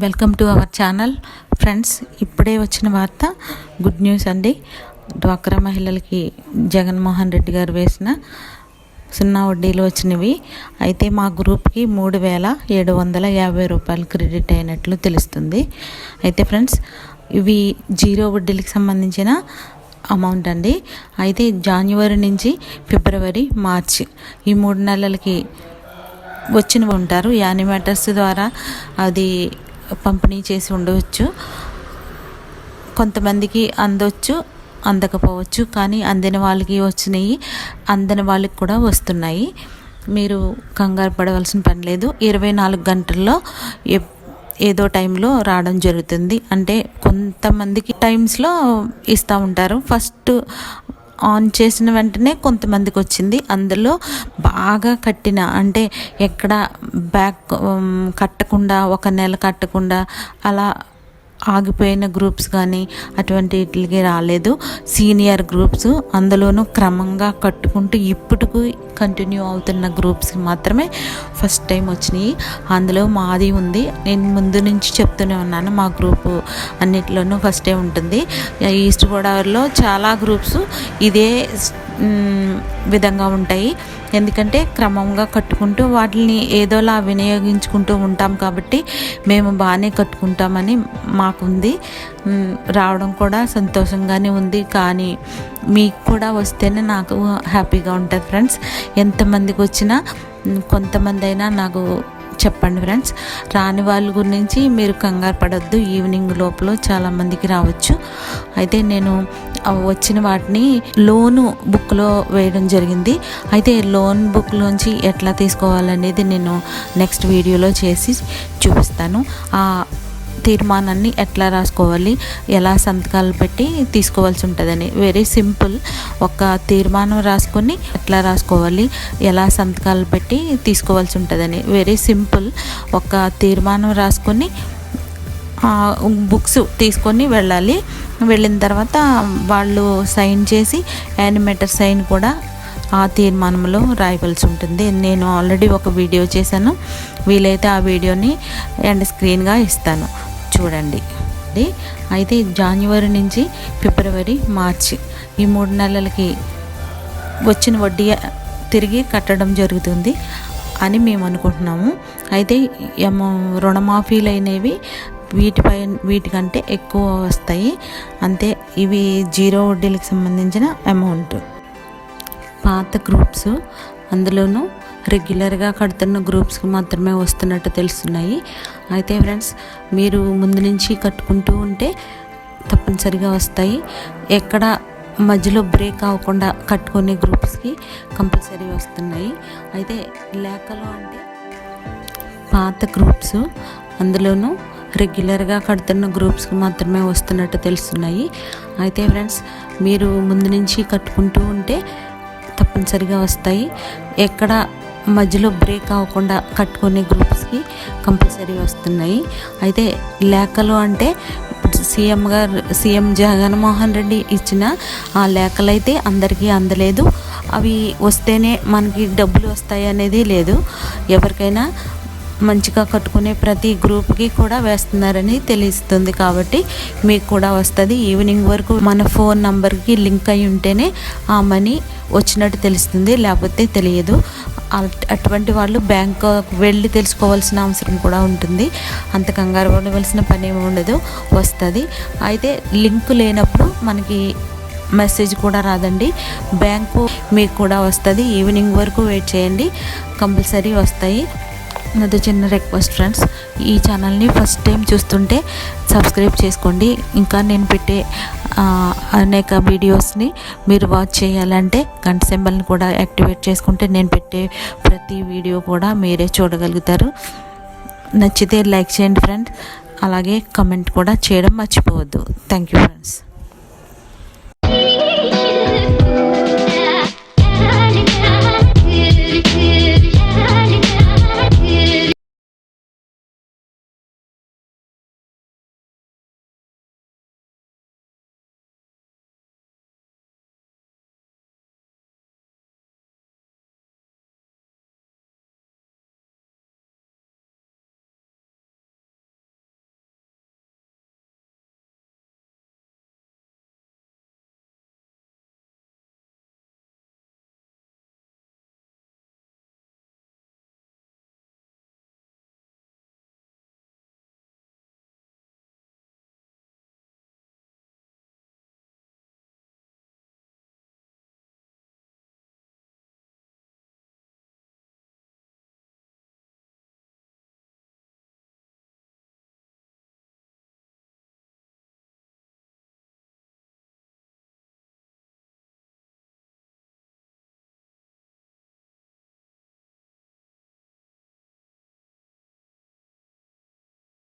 Welcome to our channel friends. ఇప్పుడే వచ్చిన వార్త గుడ్ న్యూస్ అండి. డ్వాక్రా మహిళలకి జగన్మోహన్ రెడ్డి గారు వేసిన 0 వడ్డీలు వచ్చినవి. అయితే మా గ్రూప్కి 3,750 రూపాయలు క్రెడిట్ అయినట్లు తెలుస్తుంది. అయితే ఫ్రెండ్స్, ఇవి 0 వడ్డీలకు సంబంధించిన అమౌంట్ అండి. అయితే జనవరి నుంచి ఫిబ్రవరి, మార్చి ఈ 3 నెలలకి వచ్చినవి ఉంటారు. యానిమేటర్స్ ద్వారా అది పంపిణీ చేసి ఉండవచ్చు. కొంతమందికి అందొచ్చు, అందకపోవచ్చు. కానీ అందిన వాళ్ళకి వచ్చినాయి, అందని వాళ్ళకి కూడా వస్తున్నాయి. మీరు కంగారు పడవలసిన పని లేదు. 24 గంటల్లో ఏదో టైంలో రావడం జరుగుతుంది. అంటే కొంతమందికి టైమ్స్లో ఇస్తూ ఉంటారు. ఫస్ట్ ఆన్ చేసిన వెంటనే కొంతమందికి వచ్చింది. అందులో బాగా కట్టిన, అంటే ఎక్కడ బ్యాక్ కట్టకుండా, 1 నెల కట్టకుండా అలా ఆగిపోయిన గ్రూప్స్ కానీ అటువంటి వీటికి రాలేదు. సీనియర్ గ్రూప్స్, అందులోనూ క్రమంగా కట్టుకుంటూ ఇప్పటికి కంటిన్యూ అవుతున్న గ్రూప్స్కి మాత్రమే ఫస్ట్ టైం వచ్చినాయి. అందులో మాది ఉంది. నేను ముందు నుంచి చెప్తూనే ఉన్నాను, మా గ్రూపు అన్నిట్లోనూ ఫస్టే ఉంటుంది. ఈస్ట్ గోదావరిలో చాలా గ్రూప్స్ ఇదే విధంగా ఉంటాయి. ఎందుకంటే క్రమంగా కట్టుకుంటూ వాటిని ఏదోలా వినియోగించుకుంటూ ఉంటాం కాబట్టి మేము బాగానే కట్టుకుంటామని మాకుంది. రావడం కూడా సంతోషంగానే ఉంది. కానీ మీకు కూడా వస్తేనే నాకు హ్యాపీగా ఉంటుంది ఫ్రెండ్స్. ఎంతమందికి వచ్చినా కొంతమంది అయినా నాకు చెప్పండి ఫ్రెండ్స్. రాని వాళ్ళ గురించి మీరు కంగారు పడొద్దు. ఈవినింగ్ లోపల చాలామందికి రావచ్చు. అయితే నేను వచ్చిన వాటిని లోను బుక్లో వేయడం జరిగింది. అయితే లోన్ బుక్లోంచి ఎట్లా తీసుకోవాలనేది నేను నెక్స్ట్ వీడియోలో చేసి చూపిస్తాను. ఆ తీర్మానాన్ని ఎట్లా రాసుకోవాలి, ఎలా సంతకాలు పెట్టి తీసుకోవాల్సి ఉంటుందని. Very simple. ఒక తీర్మానం రాసుకొని ఎట్లా రాసుకోవాలి, ఎలా సంతకాలు పెట్టి తీసుకోవాల్సి ఉంటుందని. Very simple. ఒక తీర్మానం రాసుకొని బుక్స్ తీసుకొని వెళ్ళాలి. వెళ్ళిన తర్వాత వాళ్ళు సైన్ చేసి యానిమేటర్ సైన్ కూడా ఆ తీర్మానంలో రాయవలసి ఉంటుంది. నేను ఆల్రెడీ ఒక వీడియో చేశాను. వీలైతే ఆ వీడియోని ఎండ్ స్క్రీన్గా ఇస్తాను, చూడండి. అయితే జనవరి నుంచి ఫిబ్రవరి, మార్చి ఈ 3 నెలలకి వచ్చిన వడ్డీ తిరిగి కట్టడం జరుగుతుంది అని మేము అనుకుంటున్నాము. అయితే రుణమాఫీలు అనేవి వీటికంటే ఎక్కువ వస్తాయి అంతే. ఇవి 0 వడ్డీలకు సంబంధించిన అమౌంట్. పాత గ్రూప్స్, అందులోనూ రెగ్యులర్గా కడుతున్న గ్రూప్స్కి మాత్రమే వస్తున్నట్టు తెలుస్తున్నాయి. అయితే ఫ్రెండ్స్, మీరు ముందు నుంచి కట్టుకుంటూ ఉంటే తప్పనిసరిగా వస్తాయి. ఎక్కడ మధ్యలో బ్రేక్ అవ్వకుండా కట్టుకునే గ్రూప్స్కి కంపల్సరీ వస్తున్నాయి. అయితే లేఖలు అంటే పాత గ్రూప్స్, అందులోనూ రెగ్యులర్గా కడుతున్న గ్రూప్స్కి మాత్రమే వస్తున్నట్టు తెలుస్తున్నాయి. అయితే ఫ్రెండ్స్, మీరు ముందు నుంచి కట్టుకుంటూ ఉంటే తప్పనిసరిగా వస్తాయి. ఎక్కడ మధ్యలో బ్రేక్ అవ్వకుండా కట్టుకునే గ్రూప్స్కి కంపల్సరీ వస్తున్నాయి. అయితే లేఖలు అంటే సీఎం జగన్మోహన్ రెడ్డి ఇచ్చిన ఆ లేఖలు అయితే అందరికీ అందలేదు. అవి వస్తేనే మనకి డబ్బులు వస్తాయి అనేది లేదు. ఎవరికైనా మంచిగా కట్టుకునే ప్రతి గ్రూప్కి కూడా వేస్తున్నారని తెలుస్తుంది. కాబట్టి మీకు కూడా వస్తుంది. ఈవినింగ్ వరకు మన ఫోన్ నంబర్కి లింక్ అయి ఉంటేనే ఆ మనీ వచ్చినట్టు తెలుస్తుంది, లేకపోతే తెలియదు. అటువంటి వాళ్ళు బ్యాంకు వెళ్ళి తెలుసుకోవాల్సిన అవసరం కూడా ఉంటుంది. అంత కంగారు పడవలసిన పని ఏమి ఉండదు, వస్తుంది. అయితే లింక్ లేనప్పుడు మనకి మెసేజ్ కూడా రాదండి. బ్యాంకు మీకు కూడా వస్తుంది. ఈవినింగ్ వరకు వెయిట్ చేయండి, కంపల్సరీ వస్తాయి. నాది చిన్న రిక్వెస్ట్ ఫ్రెండ్స్, ఈ ఛానల్ని ఫస్ట్ టైం చూస్తుంటే సబ్స్క్రైబ్ చేసుకోండి. ఇంకా నేను పెట్టే అనేక వీడియోస్ని మీరు వాచ్ చేయాలంటే గంట సింబల్ని కూడా యాక్టివేట్ చేసుకుంటే నేను పెట్టే ప్రతి వీడియో కూడా మీరే చూడగలుగుతారు. నచ్చితే లైక్ చేయండి ఫ్రెండ్స్. అలాగే కమెంట్ కూడా చేయడం మర్చిపోవద్దు. Thank you friends.